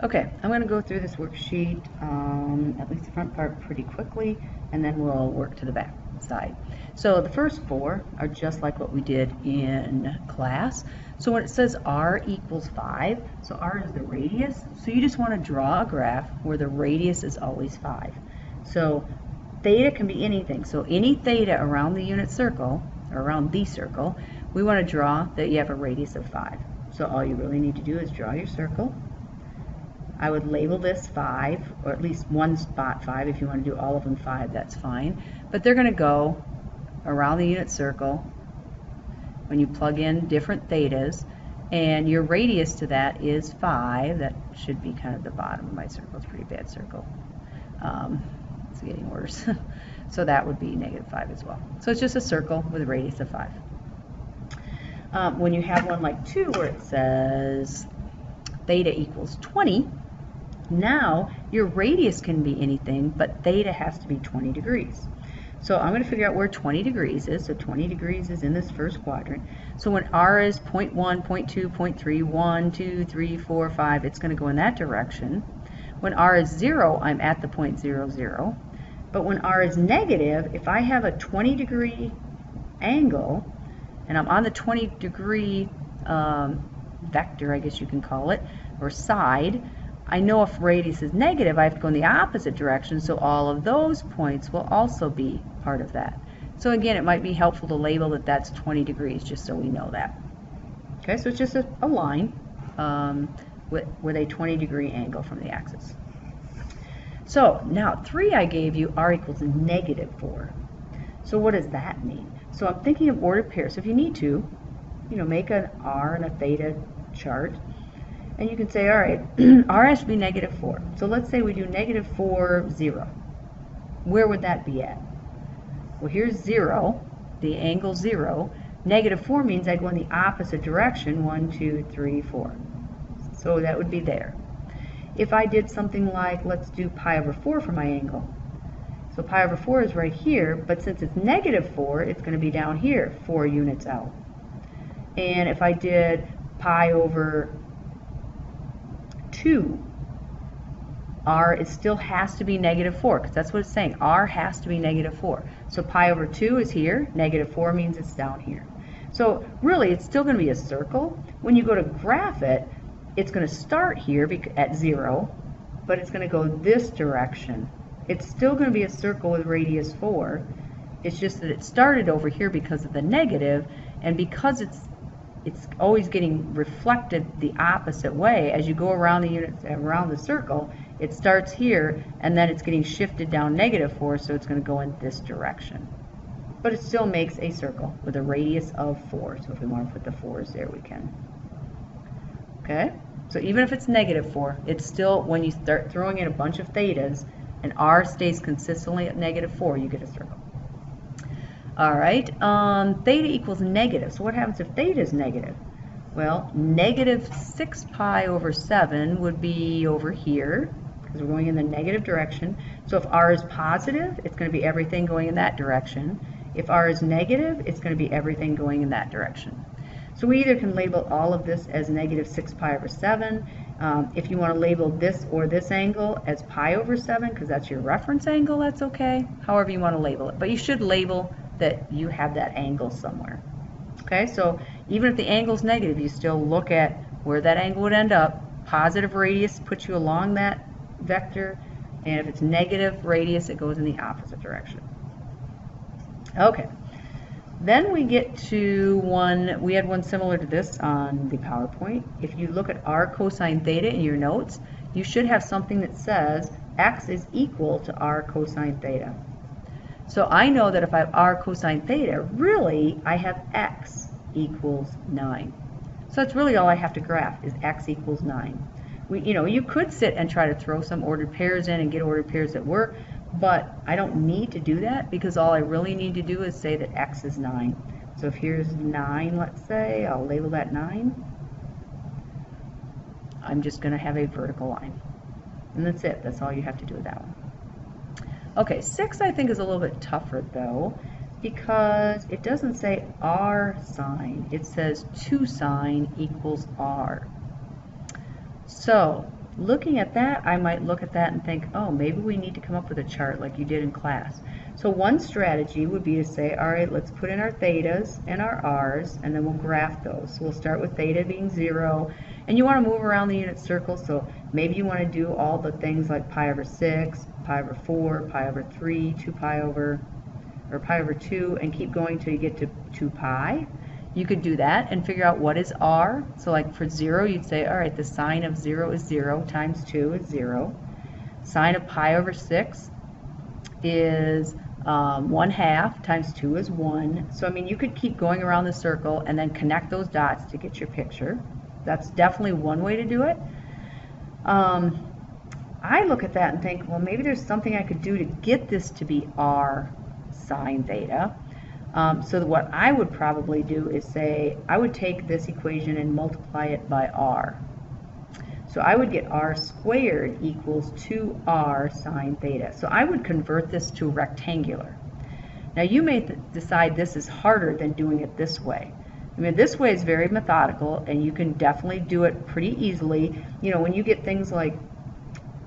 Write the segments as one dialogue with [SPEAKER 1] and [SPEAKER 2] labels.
[SPEAKER 1] Okay, I'm going to go through this worksheet, at least the front part, pretty quickly, and then we'll work to the back side. So the first four are just like what we did in class. So when it says r equals 5, so r is the radius, so you just want to draw a graph where the radius is always 5. So theta can be anything. So any theta around the unit circle, or around the circle, we want to draw that you have a radius of 5. So all you really need to do is draw your circle. I would label this 5, or at least one spot 5. If you want to do all of them 5, that's fine. But they're going to go around the unit circle when you plug in different thetas, and your radius to that is 5. That should be kind of the bottom of my circle. It's a pretty bad circle. It's getting worse. So that would be -5 as well. So it's just a circle with a radius of 5. When you have one like 2 where it says theta equals 20, now your radius can be anything, but theta has to be 20 degrees. So I'm going to figure out where 20 degrees is. So 20 degrees is in this first quadrant. So when r is 0.1, 0.2, 0.3, 1, 2, 3, 4, 5, it's going to go in that direction. When r is 0, I'm at the point 0, 0. But when r is negative, if I have a 20 degree angle, and I'm on the 20 degree vector, I guess you can call it, or side, I know if radius is negative, I have to go in the opposite direction, so all of those points will also be part of that. So again, it might be helpful to label that that's 20 degrees, just so we know that. Okay, so it's just a line with a 20 degree angle from the axis. So now 3 I gave you, r equals -4. So what does that mean? So I'm thinking of ordered pairs. So if you need to, make an r and a theta chart. And you can say, all right, r has to be -4. So let's say we do -4, 0. Where would that be at? Well, here's 0, the angle 0. -4 means I go in the opposite direction, 1, 2, 3, 4. So that would be there. If I did something like, let's do pi over 4 for my angle. So pi over 4 is right here, but since it's -4, it's going to be down here, 4 units out. And if I did pi over 2, r still has to be -4, because that's what it's saying. R has to be -4. So pi over 2 is here, -4 means it's down here. So really, it's still going to be a circle. When you go to graph it, it's going to start here at 0, but it's going to go this direction. It's still going to be a circle with radius 4. It's just that it started over here because of the negative, and because it's always getting reflected the opposite way as you go around the unit, around the circle. It starts here, and then it's getting shifted down -4, so it's going to go in this direction. But it still makes a circle with a radius of 4. So if we want to put the 4s there, we can. Okay? So even if it's -4, it's still, when you start throwing in a bunch of thetas, and r stays consistently at -4, you get a circle. All right, theta equals negative. So what happens if theta is negative? Well, -6 pi over 7 would be over here, because we're going in the negative direction. So if r is positive, it's going to be everything going in that direction. If r is negative, it's going to be everything going in that direction. So we either can label all of this as -6 pi over 7. If you want to label this or this angle as pi over 7, because that's your reference angle, that's okay. However you want to label it. But you should label that you have that angle somewhere. Okay, so even if the angle is negative, you still look at where that angle would end up. Positive radius puts you along that vector, and if it's negative radius, it goes in the opposite direction. Okay, then we get to one, we had one similar to this on the PowerPoint. If you look at r cosine theta in your notes, you should have something that says x is equal to r cosine theta. So I know that if I have r cosine theta, really I have x equals 9. So that's really all I have to graph is x equals 9. You could sit and try to throw some ordered pairs in and get ordered pairs that work, but I don't need to do that, because all I really need to do is say that x is 9. So if here's 9, let's say, I'll label that 9. I'm just going to have a vertical line. And that's it. That's all you have to do with that one. Okay, 6 I think is a little bit tougher though, because it doesn't say r sine. It says 2 sine equals r. So looking at that, I might look at that and think, oh, maybe we need to come up with a chart like you did in class. So one strategy would be to say, all right, let's put in our thetas and our r's, and then we'll graph those. So we'll start with theta being 0, and you want to move around the unit circle, so maybe you want to do all the things like pi over 6, pi over 4, pi over 3, 2 pi over, or pi over 2, and keep going till you get to 2 pi. You could do that and figure out what is r. So like for 0, you'd say, all right, the sine of 0 is 0 times 2 is 0. Sine of pi over 6 is 1/2 times 2 is 1. So I mean, you could keep going around the circle and then connect those dots to get your picture. That's definitely one way to do it. I look at that and think, well, maybe there's something I could do to get this to be r sine theta. So what I would probably do is say, I would take this equation and multiply it by r. So I would get r squared equals 2r sine theta. So I would convert this to rectangular. Now you may decide this is harder than doing it this way. I mean, this way is very methodical, and you can definitely do it pretty easily. You know, when you get things like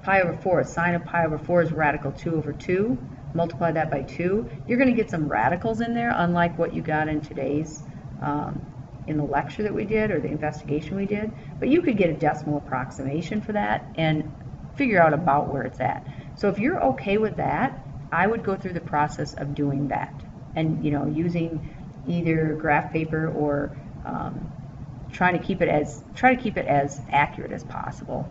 [SPEAKER 1] pi over 4, sine of pi over 4 is radical 2 over 2. Multiply that by 2, you're going to get some radicals in there, unlike what you got in today's, in the lecture that we did, or the investigation we did. But you could get a decimal approximation for that and figure out about where it's at. So if you're okay with that, I would go through the process of doing that, and you know, using either graph paper or try to keep it as accurate as possible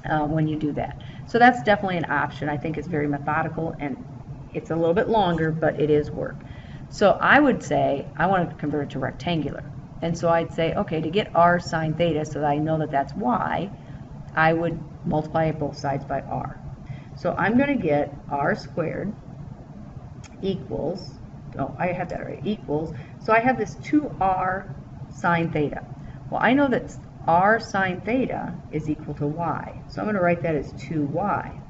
[SPEAKER 1] when you do that. So that's definitely an option. I think it's very methodical, and it's a little bit longer, but it is work. So I would say I want to convert it to rectangular. And so I'd say, okay, to get r sine theta so that I know that that's y, I would multiply both sides by r. So I'm going to get r squared equals, oh, I have that right, equals, so I have this 2r sine theta. Well, I know that r sine theta is equal to y. So I'm going to write that as 2y.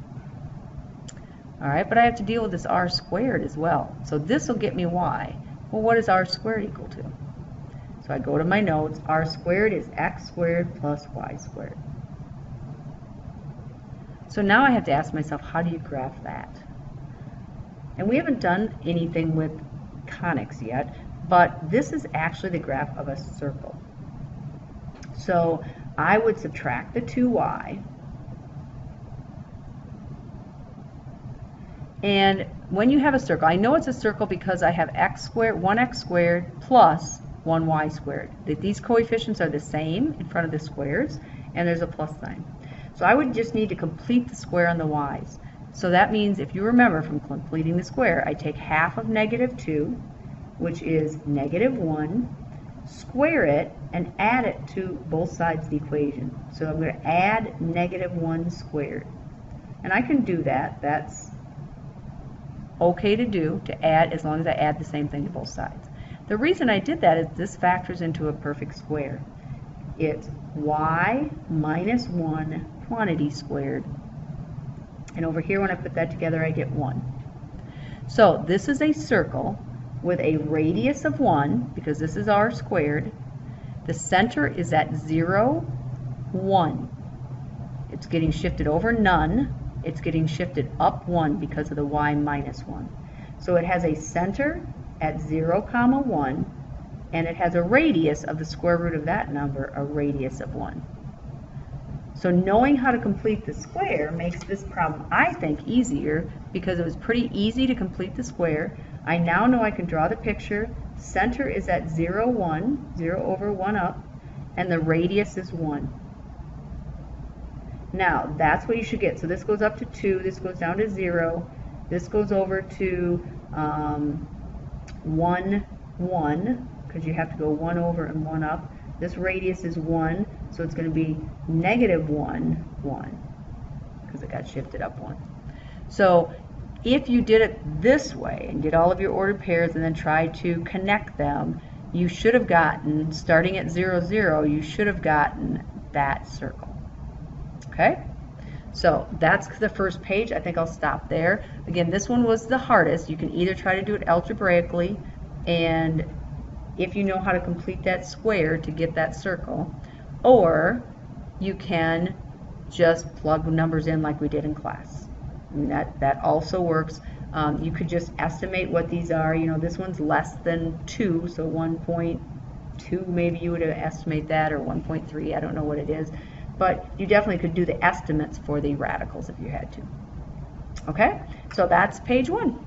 [SPEAKER 1] All right, but I have to deal with this r squared as well. So this will get me y. Well, what is r squared equal to? So I go to my notes. R squared is x squared plus y squared. So now I have to ask myself, how do you graph that? And we haven't done anything with conics yet, but this is actually the graph of a circle. So I would subtract the 2y. And when you have a circle, I know it's a circle because I have x squared, 1x squared plus 1y squared. These coefficients are the same in front of the squares, and there's a plus sign. So I would just need to complete the square on the y's. So that means, if you remember from completing the square, I take half of -2, which is -1, square it, and add it to both sides of the equation. So I'm going to add -1 squared. And I can do that. That's okay to do, to add, as long as I add the same thing to both sides. The reason I did that is this factors into a perfect square. It's y minus 1 quantity squared. And over here, when I put that together, I get 1. So this is a circle with a radius of 1, because this is r squared. The center is at 0, 1. It's getting shifted over none. It's getting shifted up 1 because of the y minus 1. So it has a center at 0, 1, and it has a radius of the square root of that number, a radius of 1. So knowing how to complete the square makes this problem, I think, easier, because it was pretty easy to complete the square. I now know I can draw the picture. Center is at 0, 1, 0 over 1 up, and the radius is 1. Now, that's what you should get. So this goes up to 2, this goes down to 0, this goes over to 1, 1, because you have to go 1 over and 1 up. This radius is 1, so it's going to be -1, 1, because it got shifted up 1. So if you did it this way and did all of your ordered pairs and then tried to connect them, you should have gotten, starting at 0, 0, you should have gotten that circle. Okay? So that's the first page. I think I'll stop there. Again, this one was the hardest. You can either try to do it algebraically, and if you know how to complete that square to get that circle, or you can just plug numbers in like we did in class. I mean, that also works. You could just estimate what these are. You know, this one's less than 2, so 1.2 maybe you would estimate that, or 1.3, I don't know what it is. But you definitely could do the estimates for the radicals if you had to. Okay, so that's page 1.